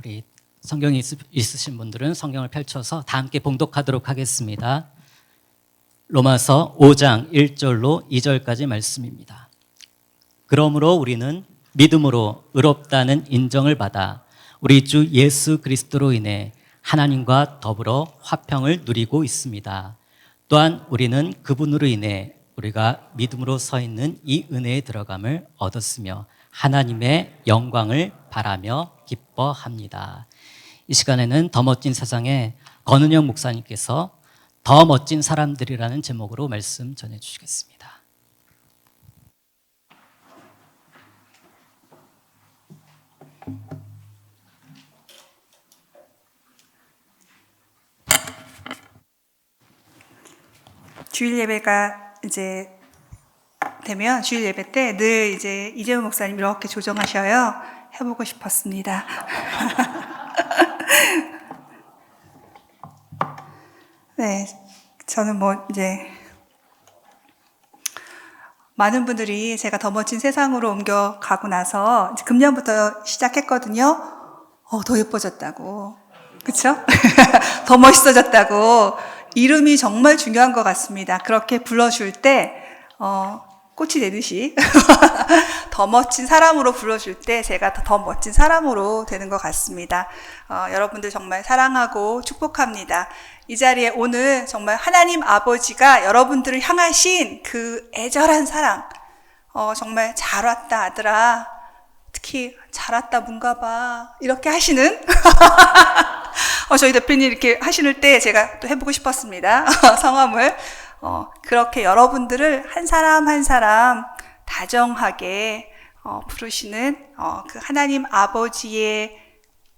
우리 성경이 있으신 분들은 성경을 펼쳐서 다 함께 봉독하도록 하겠습니다. 로마서 5장 1절로 2절까지 말씀입니다. 그러므로 우리는 믿음으로 의롭다는 인정을 받아 우리 주 예수 그리스도로 인해 하나님과 더불어 화평을 누리고 있습니다. 또한 우리는 그분으로 인해 우리가 믿음으로 서 있는 이 은혜에 들어감을 얻었으며 하나님의 영광을 바라며 기뻐합니다. 이 시간에는 더 멋진 세상에 권은영 목사님께서 더 멋진 사람들이라는 제목으로 말씀 전해 주시겠습니다. 주일 예배가 이제 되면 주일 예배 때 늘 이제 이재훈 목사님 이렇게 조정하셔요. 해보고 싶었습니다. 네, 저는 이제 많은 분들이 제가 더 멋진 세상으로 옮겨가고 나서 이제 금년부터 시작했거든요. 더 예뻐졌다고, 그렇죠? 더 멋있어졌다고. 이름이 정말 중요한 것 같습니다. 그렇게 불러줄 때 꽃이 내듯이 더 멋진 사람으로 불러줄 때 제가 더 멋진 사람으로 되는 것 같습니다. 여러분들 정말 사랑하고 축복합니다. 이 자리에 오늘 정말 하나님 아버지가 여러분들을 향하신 그 애절한 사랑, 정말 잘 왔다 아들아, 특히 잘 왔다 문가 봐, 이렇게 하시는 저희 대표님 이렇게 하시는 때 제가 또 해보고 싶었습니다. 성함을. 그렇게 여러분들을 한 사람 한 사람 다정하게 부르시는 그 하나님 아버지의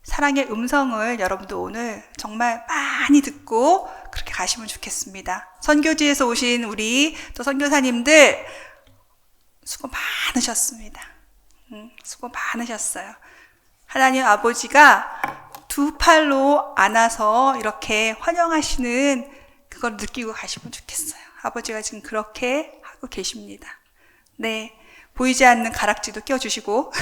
사랑의 음성을 여러분도 오늘 정말 많이 듣고 그렇게 가시면 좋겠습니다. 선교지에서 오신 우리 또 선교사님들 수고 많으셨습니다. 수고 많으셨어요. 하나님 아버지가 두 팔로 안아서 이렇게 환영하시는 그걸 느끼고 가시면 좋겠어요. 아버지가 지금 그렇게 하고 계십니다. 네, 보이지 않는 가락지도 껴주시고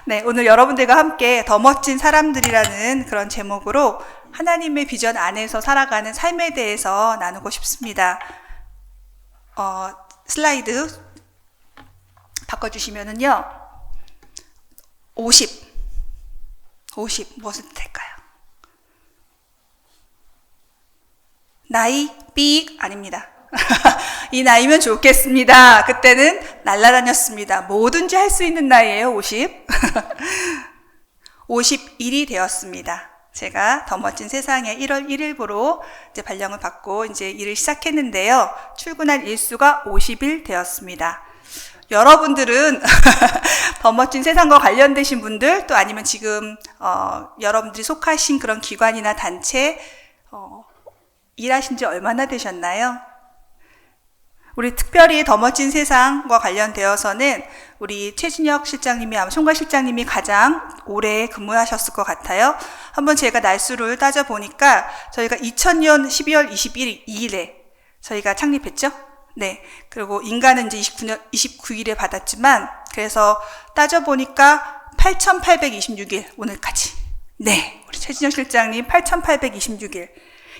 네, 오늘 여러분들과 함께 더 멋진 사람들이라는 그런 제목으로 하나님의 비전 안에서 살아가는 삶에 대해서 나누고 싶습니다. 슬라이드 바꿔주시면은요, 50 무엇을 뜻할까요? 나이 삑 아닙니다. 이 나이면 좋겠습니다. 그때는 날아다녔습니다. 뭐든지 할 수 있는 나이예요. 50 51이 되었습니다. 제가 더 멋진 세상에 1월 1일부로 이제 발령을 받고 이제 일을 시작했는데요. 출근할 일수가 50일 되었습니다. 여러분들은 더 멋진 세상과 관련되신 분들, 또 아니면 지금 여러분들이 속하신 그런 기관이나 단체 일하신 지 얼마나 되셨나요? 우리 특별히 더 멋진 세상과 관련되어서는 우리 최진혁 실장님이, 총괄 실장님이 가장 오래 근무하셨을 것 같아요. 한번 제가 날수를 따져보니까 저희가 2000년 12월 22일에 저희가 창립했죠? 네. 그리고 인가는 이제 29일에 받았지만, 그래서 따져보니까 8,826일, 오늘까지. 네. 우리 최진영 실장님 8,826일.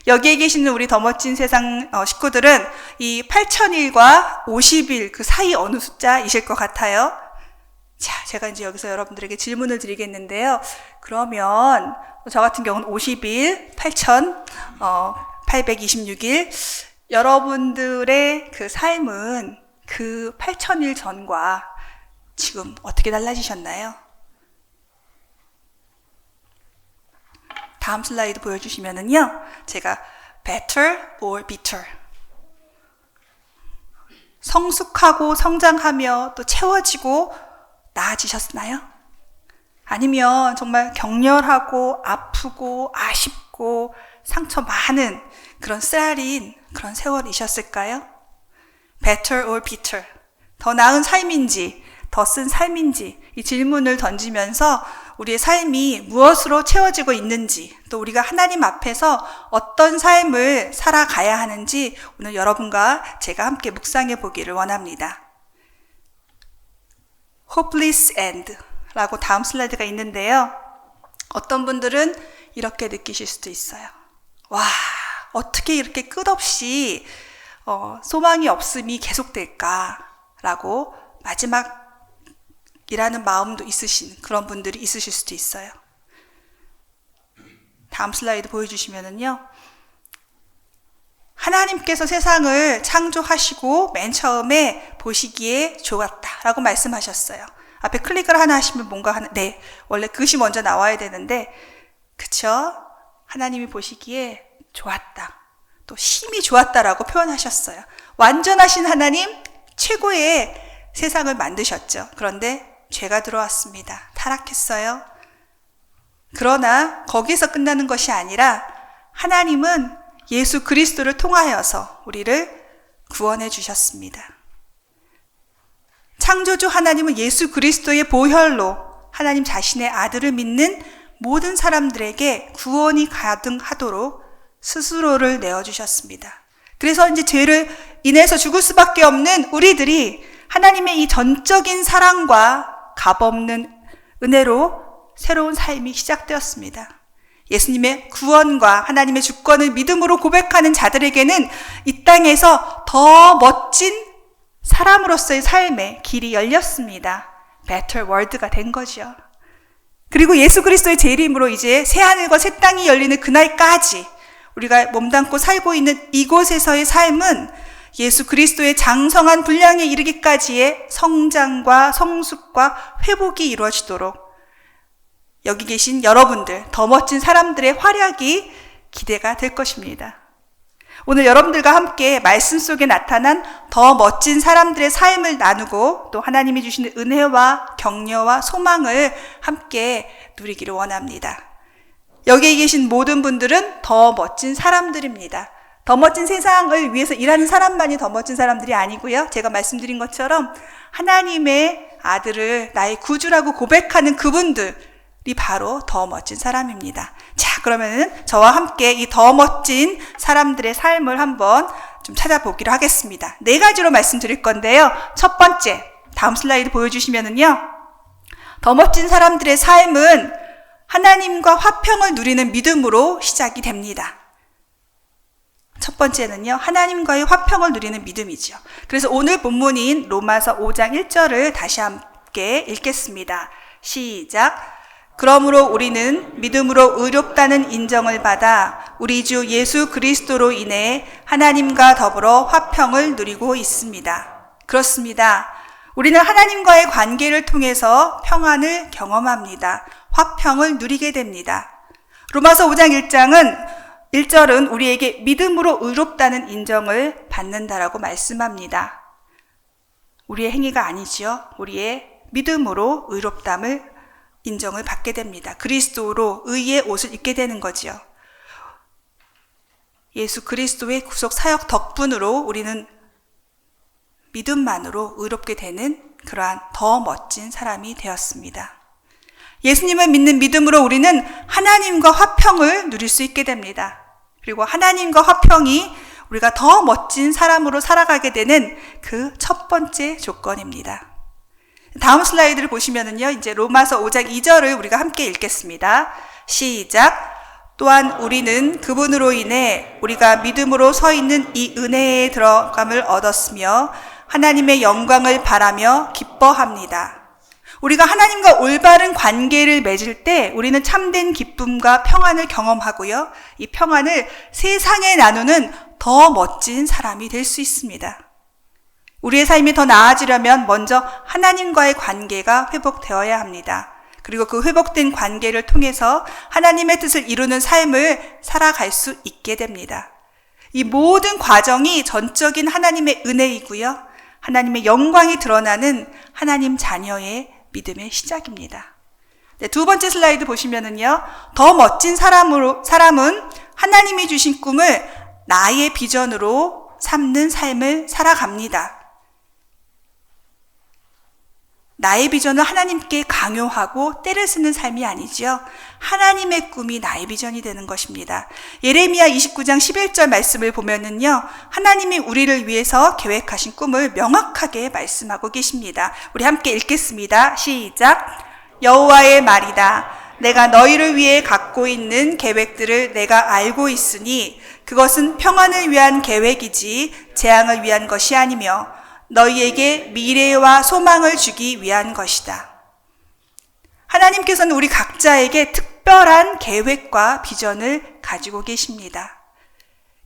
여기에 계시는 우리 더 멋진 세상 식구들은 이 8,000일과 50일 그 사이 어느 숫자이실 것 같아요. 자, 제가 이제 여기서 여러분들에게 질문을 드리겠는데요. 그러면 저 같은 경우는 50일, 8,826일, 여러분들의 그 삶은 그 8,000일 전과 지금 어떻게 달라지셨나요? 다음 슬라이드 보여주시면은요, 제가 better or bitter, 성숙하고 성장하며 또 채워지고 나아지셨나요? 아니면 정말 격렬하고 아프고 아쉽고 상처 많은 그런 쓰라린 그런 세월이셨을까요? better or bitter, 더 나은 삶인지 더 쓴 삶인지 이 질문을 던지면서 우리의 삶이 무엇으로 채워지고 있는지, 또 우리가 하나님 앞에서 어떤 삶을 살아가야 하는지 오늘 여러분과 제가 함께 묵상해 보기를 원합니다. Hopeless End 라고 다음 슬라이드가 있는데요. 어떤 분들은 이렇게 느끼실 수도 있어요. 와, 어떻게 이렇게 끝없이 소망이 없음이 계속될까라고 마지막이라는 마음도 있으신 그런 분들이 있으실 수도 있어요. 다음 슬라이드 보여주시면은요. 하나님께서 세상을 창조하시고 맨 처음에 보시기에 좋았다라고 말씀하셨어요. 앞에 클릭을 하나 하시면 뭔가 네, 원래 그것이 먼저 나와야 되는데 그쵸? 하나님이 보시기에 좋았다. 또 심히 좋았다라고 표현하셨어요. 완전하신 하나님, 최고의 세상을 만드셨죠. 그런데 죄가 들어왔습니다. 타락했어요. 그러나 거기서 끝나는 것이 아니라 하나님은 예수 그리스도를 통하여서 우리를 구원해 주셨습니다. 창조주 하나님은 예수 그리스도의 보혈로 하나님 자신의 아들을 믿는 모든 사람들에게 구원이 가능하도록 스스로를 내어주셨습니다. 그래서 이제 죄를 인해서 죽을 수밖에 없는 우리들이 하나님의 이 전적인 사랑과 값없는 은혜로 새로운 삶이 시작되었습니다. 예수님의 구원과 하나님의 주권을 믿음으로 고백하는 자들에게는 이 땅에서 더 멋진 사람으로서의 삶의 길이 열렸습니다. Better World가 된 거죠. 그리고 예수 그리스도의 재림으로 이제 새하늘과 새 땅이 열리는 그날까지 우리가 몸담고 살고 있는 이곳에서의 삶은 예수 그리스도의 장성한 분량에 이르기까지의 성장과 성숙과 회복이 이루어지도록 여기 계신 여러분들, 더 멋진 사람들의 활약이 기대가 될 것입니다. 오늘 여러분들과 함께 말씀 속에 나타난 더 멋진 사람들의 삶을 나누고 또 하나님이 주시는 은혜와 격려와 소망을 함께 누리기를 원합니다. 여기에 계신 모든 분들은 더 멋진 사람들입니다. 더 멋진 세상을 위해서 일하는 사람만이 더 멋진 사람들이 아니고요. 제가 말씀드린 것처럼 하나님의 아들을 나의 구주라고 고백하는 그분들이 바로 더 멋진 사람입니다. 자, 그러면은 저와 함께 이 더 멋진 사람들의 삶을 한번 좀 찾아보기로 하겠습니다. 4가지로 말씀드릴 건데요. 첫 번째, 다음 슬라이드 보여주시면은요. 더 멋진 사람들의 삶은 하나님과 화평을 누리는 믿음으로 시작이 됩니다. 첫 번째는요, 하나님과의 화평을 누리는 믿음이죠. 그래서 오늘 본문인 로마서 5장 1절을 다시 함께 읽겠습니다. 시작. 그러므로 우리는 믿음으로 의롭다는 인정을 받아 우리 주 예수 그리스도로 인해 하나님과 더불어 화평을 누리고 있습니다. 그렇습니다. 우리는 하나님과의 관계를 통해서 평안을 경험합니다. 화평을 누리게 됩니다. 로마서 5장 1절은 우리에게 믿음으로 의롭다는 인정을 받는다라고 말씀합니다. 우리의 행위가 아니죠. 우리의 믿음으로 의롭담을 인정을 받게 됩니다. 그리스도로 의의 옷을 입게 되는 거죠. 예수 그리스도의 구속 사역 덕분으로 우리는 믿음만으로 의롭게 되는 그러한 더 멋진 사람이 되었습니다. 예수님을 믿는 믿음으로 우리는 하나님과 화평을 누릴 수 있게 됩니다. 그리고 하나님과 화평이 우리가 더 멋진 사람으로 살아가게 되는 그 첫 번째 조건입니다. 다음 슬라이드를 보시면은요, 이제 로마서 5장 2절을 우리가 함께 읽겠습니다. 시작. 또한 우리는 그분으로 인해 우리가 믿음으로 서 있는 이 은혜에 들어감을 얻었으며 하나님의 영광을 바라며 기뻐합니다. 우리가 하나님과 올바른 관계를 맺을 때 우리는 참된 기쁨과 평안을 경험하고요. 이 평안을 세상에 나누는 더 멋진 사람이 될 수 있습니다. 우리의 삶이 더 나아지려면 먼저 하나님과의 관계가 회복되어야 합니다. 그리고 그 회복된 관계를 통해서 하나님의 뜻을 이루는 삶을 살아갈 수 있게 됩니다. 이 모든 과정이 전적인 하나님의 은혜이고요. 하나님의 영광이 드러나는 하나님 자녀의 믿음의 시작입니다. 네, 두 번째 슬라이드 보시면은요, 더 멋진 사람은 하나님이 주신 꿈을 나의 비전으로 삼는 삶을 살아갑니다. 나의 비전을 하나님께 강요하고 때를 쓰는 삶이 아니죠. 하나님의 꿈이 나의 비전이 되는 것입니다. 예레미야 29장 11절 말씀을 보면은요, 하나님이 우리를 위해서 계획하신 꿈을 명확하게 말씀하고 계십니다. 우리 함께 읽겠습니다. 시작. 여호와의 말이다. 내가 너희를 위해 갖고 있는 계획들을 내가 알고 있으니 그것은 평안을 위한 계획이지 재앙을 위한 것이 아니며 너희에게 미래와 소망을 주기 위한 것이다. 하나님께서는 우리 각자에게 특별한 계획과 비전을 가지고 계십니다.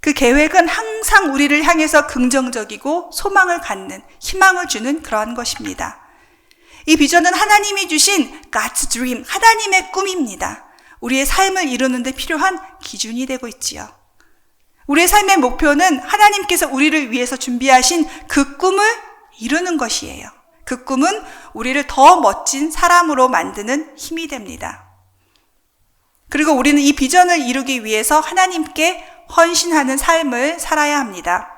그 계획은 항상 우리를 향해서 긍정적이고 소망을 갖는, 희망을 주는 그러한 것입니다. 이 비전은 하나님이 주신 God's dream, 하나님의 꿈입니다. 우리의 삶을 이루는 데 필요한 기준이 되고 있지요. 우리의 삶의 목표는 하나님께서 우리를 위해서 준비하신 그 꿈을 이루는 것이에요. 그 꿈은 우리를 더 멋진 사람으로 만드는 힘이 됩니다. 그리고 우리는 이 비전을 이루기 위해서 하나님께 헌신하는 삶을 살아야 합니다.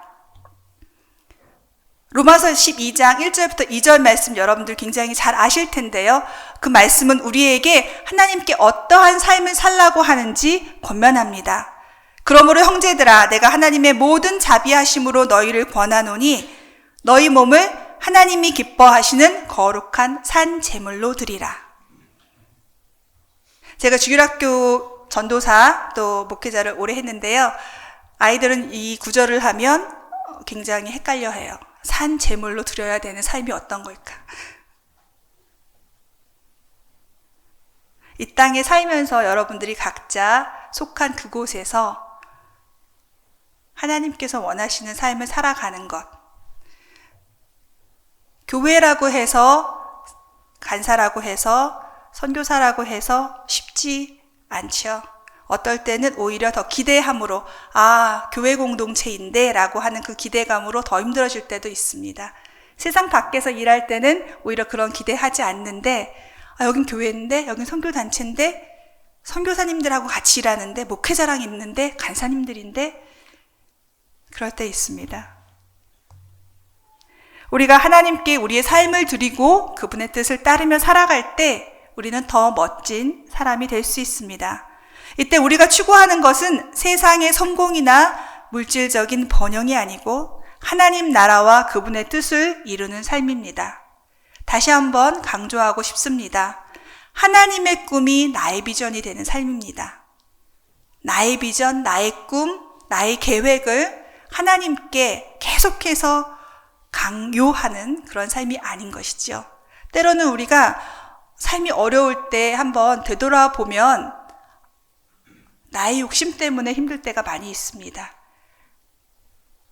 로마서 12장 1절부터 2절 말씀 여러분들 굉장히 잘 아실 텐데요. 그 말씀은 우리에게 하나님께 어떠한 삶을 살라고 하는지 권면합니다. 그러므로 형제들아 내가 하나님의 모든 자비하심으로 너희를 권하노니 너희 몸을 하나님이 기뻐하시는 거룩한 산 제물로 드리라. 제가 주일학교 전도사 또 목회자를 오래 했는데요. 아이들은 이 구절을 하면 굉장히 헷갈려해요. 산 제물로 드려야 되는 삶이 어떤 걸까? 이 땅에 살면서 여러분들이 각자 속한 그곳에서 하나님께서 원하시는 삶을 살아가는 것. 교회라고 해서, 간사라고 해서, 선교사라고 해서 쉽지 않죠. 어떨 때는 오히려 더 기대함으로, 교회 공동체인데 라고 하는 그 기대감으로 더 힘들어질 때도 있습니다. 세상 밖에서 일할 때는 오히려 그런 기대하지 않는데, 여긴 교회인데, 여긴 선교단체인데, 선교사님들하고 같이 일하는데, 목회자랑 있는데, 간사님들인데, 그럴 때 있습니다. 우리가 하나님께 우리의 삶을 드리고 그분의 뜻을 따르며 살아갈 때 우리는 더 멋진 사람이 될 수 있습니다. 이때 우리가 추구하는 것은 세상의 성공이나 물질적인 번영이 아니고 하나님 나라와 그분의 뜻을 이루는 삶입니다. 다시 한번 강조하고 싶습니다. 하나님의 꿈이 나의 비전이 되는 삶입니다. 나의 비전, 나의 꿈, 나의 계획을 하나님께 계속해서 강요하는 그런 삶이 아닌 것이죠. 때로는 우리가 삶이 어려울 때 한번 되돌아보면 나의 욕심 때문에 힘들 때가 많이 있습니다.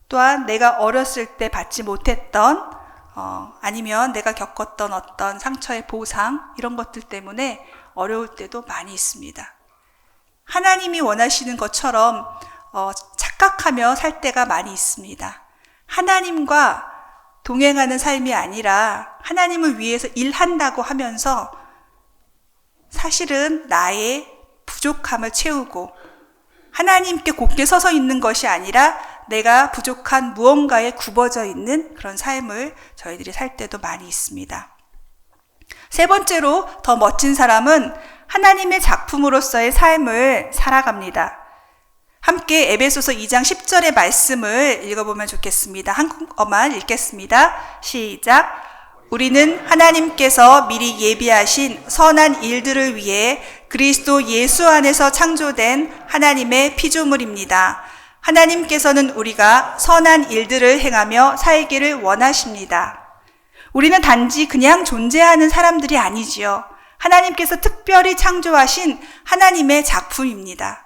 또한 내가 어렸을 때 받지 못했던 아니면 내가 겪었던 어떤 상처의 보상 이런 것들 때문에 어려울 때도 많이 있습니다. 하나님이 원하시는 것처럼 착각하며 살 때가 많이 있습니다. 하나님과 동행하는 삶이 아니라 하나님을 위해서 일한다고 하면서 사실은 나의 부족함을 채우고 하나님께 곧게 서서 있는 것이 아니라 내가 부족한 무언가에 굽어져 있는 그런 삶을 저희들이 살 때도 많이 있습니다. 세 번째로 더 멋진 사람은 하나님의 작품으로서의 삶을 살아갑니다. 함께 에베소서 2장 10절의 말씀을 읽어보면 좋겠습니다. 한국어만 읽겠습니다. 시작. 우리는 하나님께서 미리 예비하신 선한 일들을 위해 그리스도 예수 안에서 창조된 하나님의 피조물입니다. 하나님께서는 우리가 선한 일들을 행하며 살기를 원하십니다. 우리는 단지 그냥 존재하는 사람들이 아니지요. 하나님께서 특별히 창조하신 하나님의 작품입니다.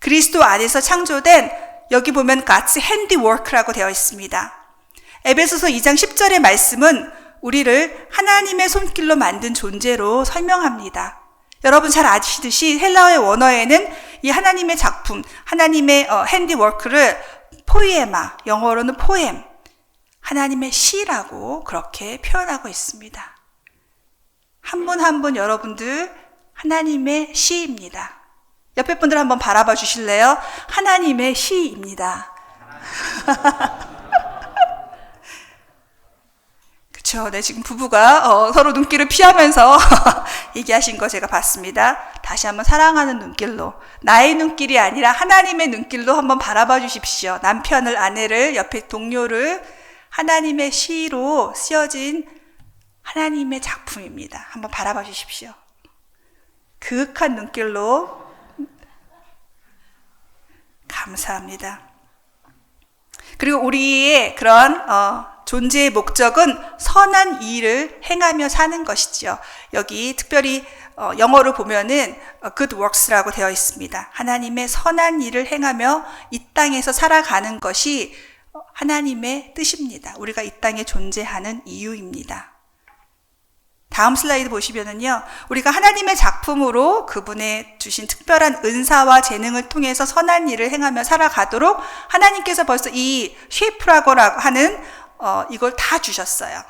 그리스도 안에서 창조된 여기 보면 God's handiwork라고 되어 있습니다. 에베소서 2장 10절의 말씀은 우리를 하나님의 손길로 만든 존재로 설명합니다. 여러분 잘 아시듯이 헬라어의 원어에는 이 하나님의 작품, 하나님의 handiwork를 포이에마, 영어로는 포엠, 하나님의 시라고 그렇게 표현하고 있습니다. 한 분 한 분 여러분들 하나님의 시입니다. 옆에 분들 한번 바라봐 주실래요? 하나님의 시입니다. 그쵸. 네, 지금 부부가 서로 눈길을 피하면서 얘기하신 거 제가 봤습니다. 다시 한번 사랑하는 눈길로, 나의 눈길이 아니라 하나님의 눈길로 한번 바라봐 주십시오. 남편을, 아내를, 옆에 동료를 하나님의 시로 쓰여진 하나님의 작품입니다. 한번 바라봐 주십시오. 그윽한 눈길로 감사합니다. 그리고 우리의 그런 존재의 목적은 선한 일을 행하며 사는 것이죠. 여기 특별히 영어로 보면은 good works라고 되어 있습니다. 하나님의 선한 일을 행하며 이 땅에서 살아가는 것이 하나님의 뜻입니다. 우리가 이 땅에 존재하는 이유입니다. 다음 슬라이드 보시면은요, 우리가 하나님의 작품으로 그분의 주신 특별한 은사와 재능을 통해서 선한 일을 행하며 살아가도록 하나님께서 벌써 이 쉐이프라고 하는 이걸 다 주셨어요.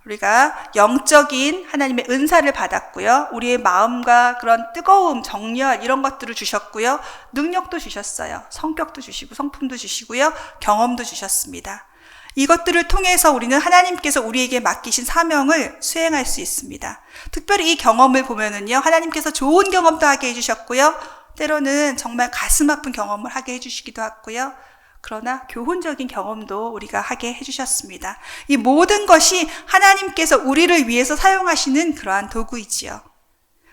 우리가 영적인 하나님의 은사를 받았고요. 우리의 마음과 그런 뜨거움, 정열 이런 것들을 주셨고요. 능력도 주셨어요. 성격도 주시고 성품도 주시고요. 경험도 주셨습니다. 이것들을 통해서 우리는 하나님께서 우리에게 맡기신 사명을 수행할 수 있습니다. 특별히 이 경험을 보면은요, 하나님께서 좋은 경험도 하게 해주셨고요. 때로는 정말 가슴 아픈 경험을 하게 해주시기도 하고요. 그러나 교훈적인 경험도 우리가 하게 해주셨습니다. 이 모든 것이 하나님께서 우리를 위해서 사용하시는 그러한 도구이지요.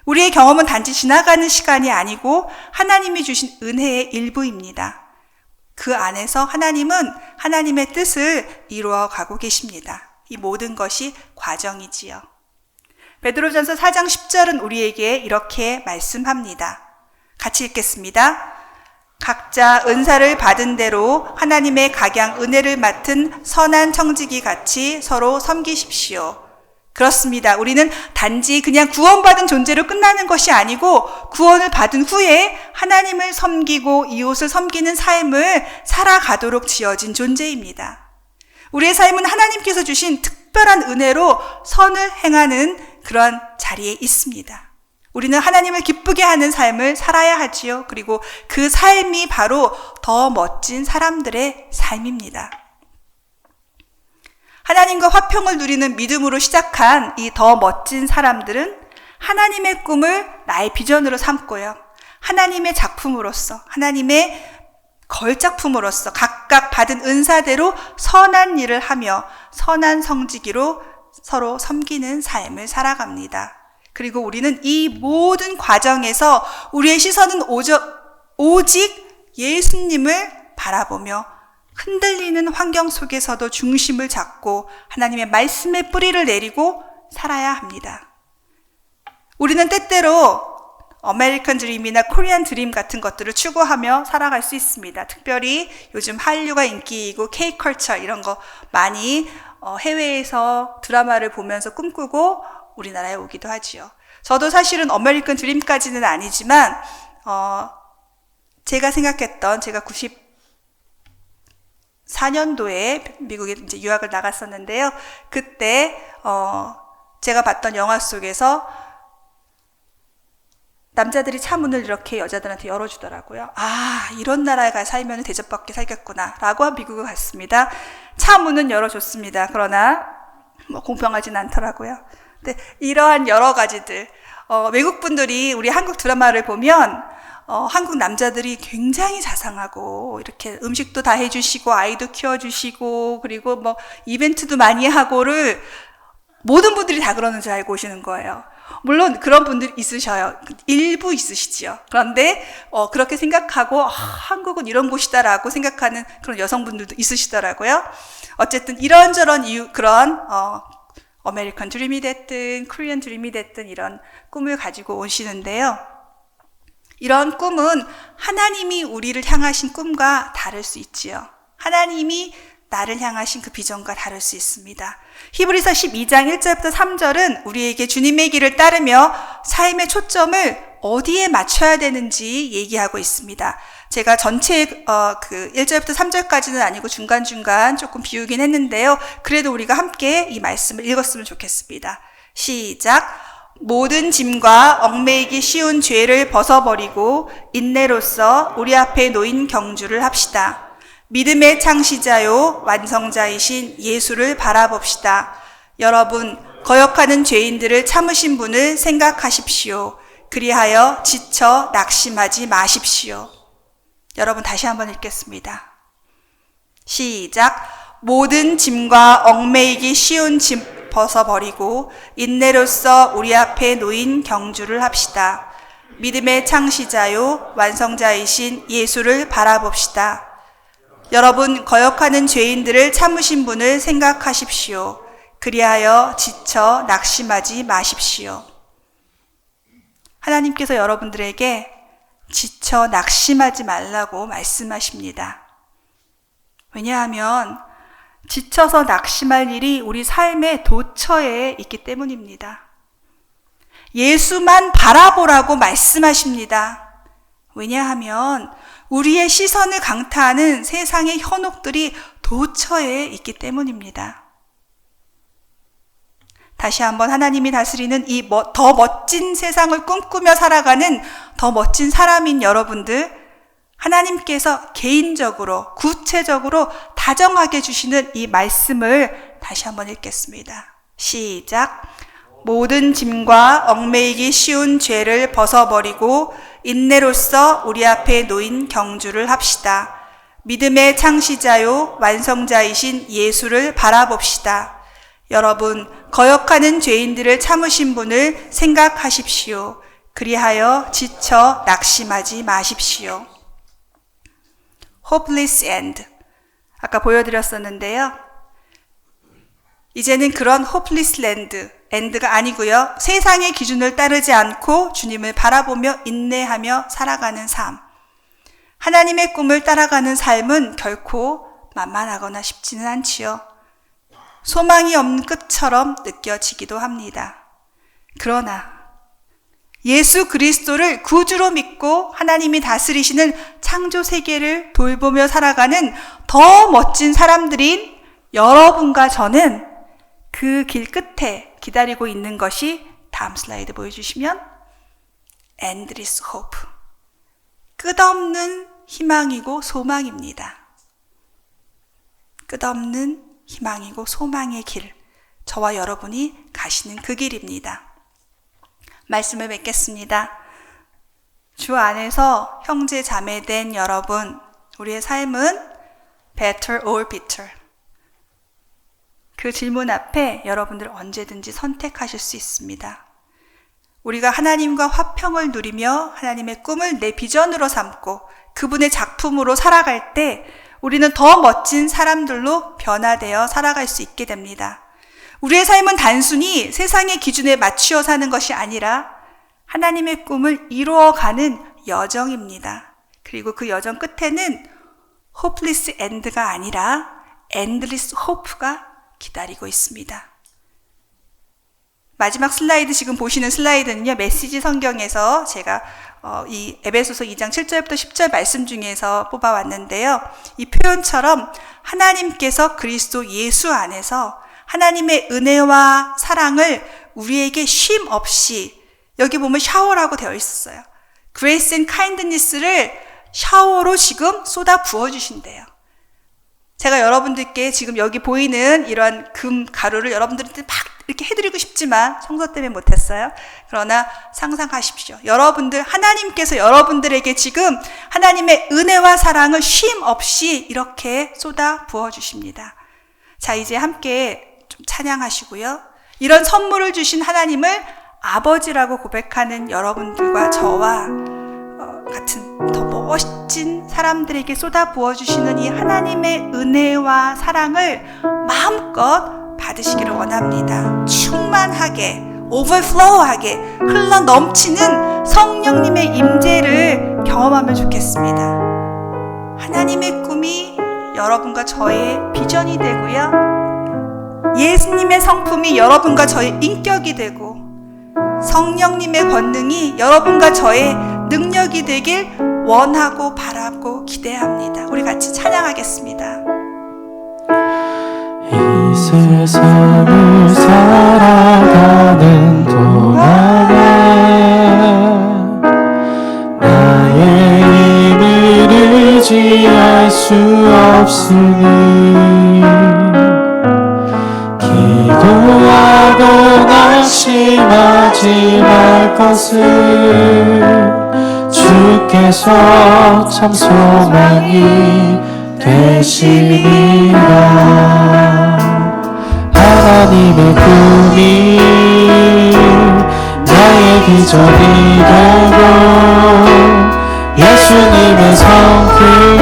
우리의 경험은 단지 지나가는 시간이 아니고 하나님이 주신 은혜의 일부입니다. 그 안에서 하나님은 하나님의 뜻을 이루어 가고 계십니다. 이 모든 것이 과정이지요. 베드로전서 4장 10절은 우리에게 이렇게 말씀합니다. 같이 읽겠습니다. 각자 은사를 받은 대로 하나님의 각양 은혜를 맡은 선한 청지기 같이 서로 섬기십시오. 그렇습니다. 우리는 단지 그냥 구원받은 존재로 끝나는 것이 아니고 구원을 받은 후에 하나님을 섬기고 이웃을 섬기는 삶을 살아가도록 지어진 존재입니다. 우리의 삶은 하나님께서 주신 특별한 은혜로 선을 행하는 그런 자리에 있습니다. 우리는 하나님을 기쁘게 하는 삶을 살아야 하지요. 그리고 그 삶이 바로 더 멋진 사람들의 삶입니다. 하나님과 화평을 누리는 믿음으로 시작한 이 더 멋진 사람들은 하나님의 꿈을 나의 비전으로 삼고요. 하나님의 작품으로서, 하나님의 걸작품으로서 각각 받은 은사대로 선한 일을 하며 선한 성지기로 서로 섬기는 삶을 살아갑니다. 그리고 우리는 이 모든 과정에서 우리의 시선은 오직 예수님을 바라보며 흔들리는 환경 속에서도 중심을 잡고 하나님의 말씀의 뿌리를 내리고 살아야 합니다. 우리는 때때로 아메리칸 드림이나 코리안 드림 같은 것들을 추구하며 살아갈 수 있습니다. 특별히 요즘 한류가 인기이고 K-컬처 이런 거 많이 해외에서 드라마를 보면서 꿈꾸고 우리나라에 오기도 하지요. 저도 사실은 아메리칸 드림까지는 아니지만 제가 생각했던, 제가 94년도에 미국에 이제 유학을 나갔었는데요. 그때 제가 봤던 영화 속에서 남자들이 차 문을 이렇게 여자들한테 열어주더라고요. 아, 이런 나라에 가 살면 대접받게 살겠구나 라고 미국을 갔습니다. 차 문은 열어줬습니다. 그러나 공평하진 않더라고요. 근데 이러한 여러 가지들, 외국 분들이 우리 한국 드라마를 보면 한국 남자들이 굉장히 자상하고 이렇게 음식도 다 해주시고 아이도 키워주시고 그리고 뭐 이벤트도 많이 하고를 모든 분들이 다 그러는 줄 알고 오시는 거예요. 물론 그런 분들이 있으셔요. 일부 있으시지요. 그런데 그렇게 생각하고 한국은 이런 곳이다라고 생각하는 그런 여성분들도 있으시더라고요. 어쨌든 이런저런 이유, 그런 아메리칸 드림이 됐든 코리안 드림이 됐든 이런 꿈을 가지고 오시는데요. 이런 꿈은 하나님이 우리를 향하신 꿈과 다를 수 있지요. 하나님이 나를 향하신 그 비전과 다를 수 있습니다. 히브리서 12장 1절부터 3절은 우리에게 주님의 길을 따르며 삶의 초점을 어디에 맞춰야 되는지 얘기하고 있습니다. 제가 전체 그 1절부터 3절까지는 아니고 중간중간 조금 비우긴 했는데요. 그래도 우리가 함께 이 말씀을 읽었으면 좋겠습니다. 시작. 모든 짐과 얽매이기 쉬운 죄를 벗어버리고 인내로써 우리 앞에 놓인 경주를 합시다. 믿음의 창시자요 완성자이신 예수를 바라봅시다. 여러분, 거역하는 죄인들을 참으신 분을 생각하십시오. 그리하여 지쳐 낙심하지 마십시오. 여러분, 다시 한번 읽겠습니다. 시작. 모든 짐과 얽매이기 쉬운 벗어버리고 인내로써 우리 앞에 놓인 경주를 합시다. 믿음의 창시자요 완성자이신 예수를 바라봅시다. 여러분, 거역하는 죄인들을 참으신 분을 생각하십시오. 그리하여 지쳐 낙심하지 마십시오. 하나님께서 여러분들에게 지쳐 낙심하지 말라고 말씀하십니다. 왜냐하면 지쳐서 낙심할 일이 우리 삶의 도처에 있기 때문입니다. 예수만 바라보라고 말씀하십니다. 왜냐하면 우리의 시선을 강타하는 세상의 현혹들이 도처에 있기 때문입니다. 다시 한번 하나님이 다스리는 이 더 멋진 세상을 꿈꾸며 살아가는 더 멋진 사람인 여러분들, 하나님께서 개인적으로 구체적으로 다정하게 주시는 이 말씀을 다시 한번 읽겠습니다. 시작. 모든 짐과 얽매이기 쉬운 죄를 벗어버리고 인내로써 우리 앞에 놓인 경주를 합시다. 믿음의 창시자요 완성자이신 예수를 바라봅시다. 여러분, 거역하는 죄인들을 참으신 분을 생각하십시오. 그리하여 지쳐 낙심하지 마십시오. Hopeless end. 아까 보여드렸었는데요. 이제는 그런 hopeless end가 아니고요. 세상의 기준을 따르지 않고 주님을 바라보며 인내하며 살아가는 삶. 하나님의 꿈을 따라가는 삶은 결코 만만하거나 쉽지는 않지요. 소망이 없는 끝처럼 느껴지기도 합니다. 그러나 예수 그리스도를 구주로 믿고 하나님이 다스리시는 창조 세계를 돌보며 살아가는 더 멋진 사람들인 여러분과 저는 그 길 끝에 기다리고 있는 것이, 다음 슬라이드 보여주시면, endless hope. 끝없는 희망이고 소망입니다. 끝없는 희망이고 소망의 길, 저와 여러분이 가시는 그 길입니다. 말씀을 맺겠습니다. 주 안에서 형제 자매된 여러분, 우리의 삶은 better or bitter. 그 질문 앞에 여러분들 언제든지 선택하실 수 있습니다. 우리가 하나님과 화평을 누리며 하나님의 꿈을 내 비전으로 삼고 그분의 작품으로 살아갈 때 우리는 더 멋진 사람들로 변화되어 살아갈 수 있게 됩니다. 우리의 삶은 단순히 세상의 기준에 맞추어 사는 것이 아니라 하나님의 꿈을 이루어가는 여정입니다. 그리고 그 여정 끝에는 hopeless end가 아니라 endless hope가 기다리고 있습니다. 마지막 슬라이드, 지금 보시는 슬라이드는요, 메시지 성경에서 제가 이 에베소서 2장 7절부터 10절 말씀 중에서 뽑아왔는데요. 이 표현처럼 하나님께서 그리스도 예수 안에서 하나님의 은혜와 사랑을 우리에게 쉼 없이, 여기 보면 샤워라고 되어 있었어요. Grace and kindness를 샤워로 지금 쏟아 부어주신대요. 제가 여러분들께 지금 여기 보이는 이러한 금 가루를 여러분들한테 막 이렇게 해드리고 싶지만 성도 때문에 못했어요. 그러나 상상하십시오. 여러분들, 하나님께서 여러분들에게 지금 하나님의 은혜와 사랑을 쉼 없이 이렇게 쏟아 부어주십니다. 자, 이제 함께 좀 찬양하시고요. 이런 선물을 주신 하나님을 아버지라고 고백하는 여러분들과 저와 같은 더 멋진 사람들에게 쏟아 부어주시는 이 하나님의 은혜와 사랑을 마음껏 받으시기를 원합니다. 충만하게, overflow하게 흘러 넘치는 성령님의 임재를 경험하면 좋겠습니다. 하나님의 꿈이 여러분과 저의 비전이 되고요. 예수님의 성품이 여러분과 저의 인격이 되고 성령님의 권능이 여러분과 저의 능력이 되길 원하고 바라고 기대합니다. 우리 같이 찬양하겠습니다. 이 세상을 살아가는 동안에 나의 힘을 의지할 수 없으니 기도하고 낙심하지 말 것을 주께서 참 소망이 되시니라. 하나님 하나님의 꿈이 나의 비전이 되고 예수님의 성품이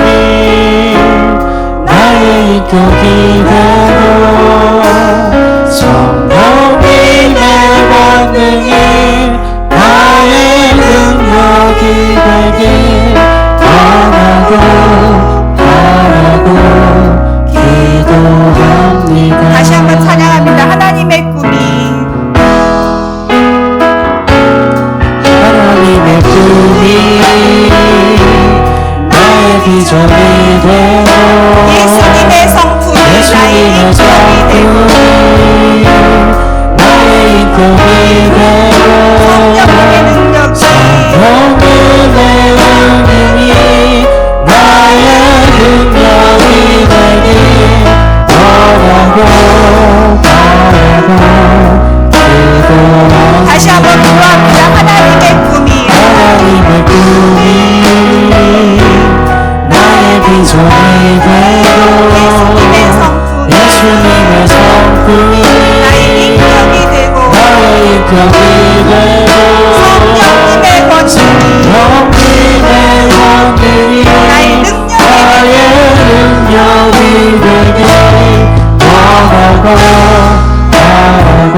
나의 인격이 되고 성령님의 권능이 나의 능력이 되길 원하고 바라고 기도합니다. 다시 한번 찬양합니다. 하나님의 꿈이 하나님의 꿈이 나의 비전이 되고 예수님의 성품이 나의 인격이 되고 나의 인격이 되고 성령님의 능력이 성령님의 능력이 나의 능력이 되길 원하고 바라고 기도합니다. 다시 한번 기도합니다. 하나님의 꿈이 하나님의 꿈이 나의 비전이 되고 예수님의 성품이 예수님의 성품이 나의 인격이 되고 나의 인격이 되고 성령님의 권능이 성령님의 권능이 나의 능력이 되길 원하고 바라고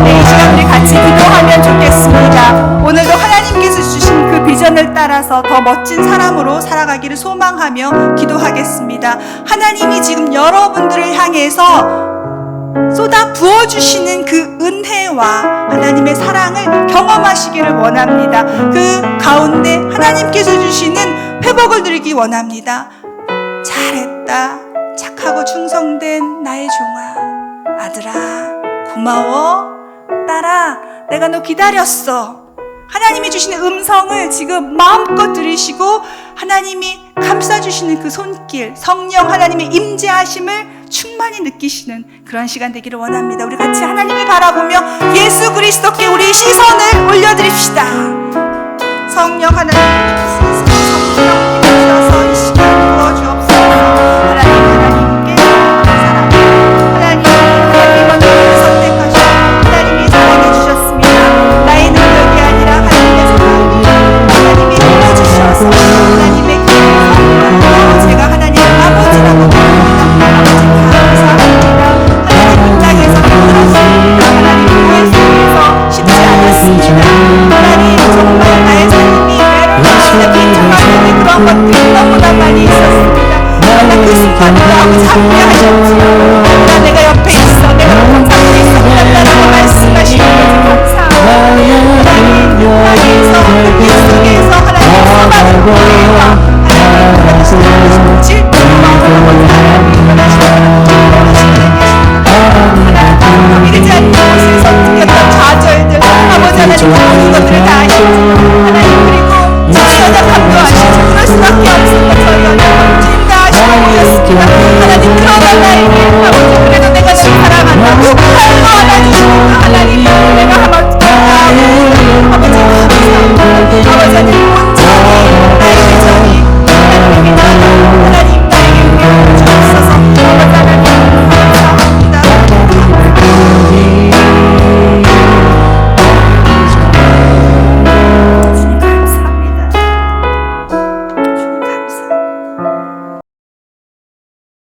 네, 이 시간 우리 같이 기도하면 좋겠습니다. 오늘도 하나님께서 주신 그 비전을 따라서 더 멋진 사람으로 살아가기를 소망하며 기도하겠습니다. 하나님이 지금 여러분들을 향해서 쏟아 부어주시는 그 은혜와 하나님의 사랑을 경험하시기를 원합니다. 그 가운데 하나님께서 주시는 회복을 누리기 원합니다. 잘했다. 착하고 충성된 나의 종아. 아들아, 고마워. 딸아, 내가 너 기다렸어. 하나님이 주시는 음성을 지금 마음껏 들으시고 하나님이 감싸주시는 그 손길, 성령 하나님의 임재하심을 충만히 느끼시는 그런 시간 되기를 원합니다. 우리 같이 하나님을 바라보며 예수 그리스도께 우리 시선을 올려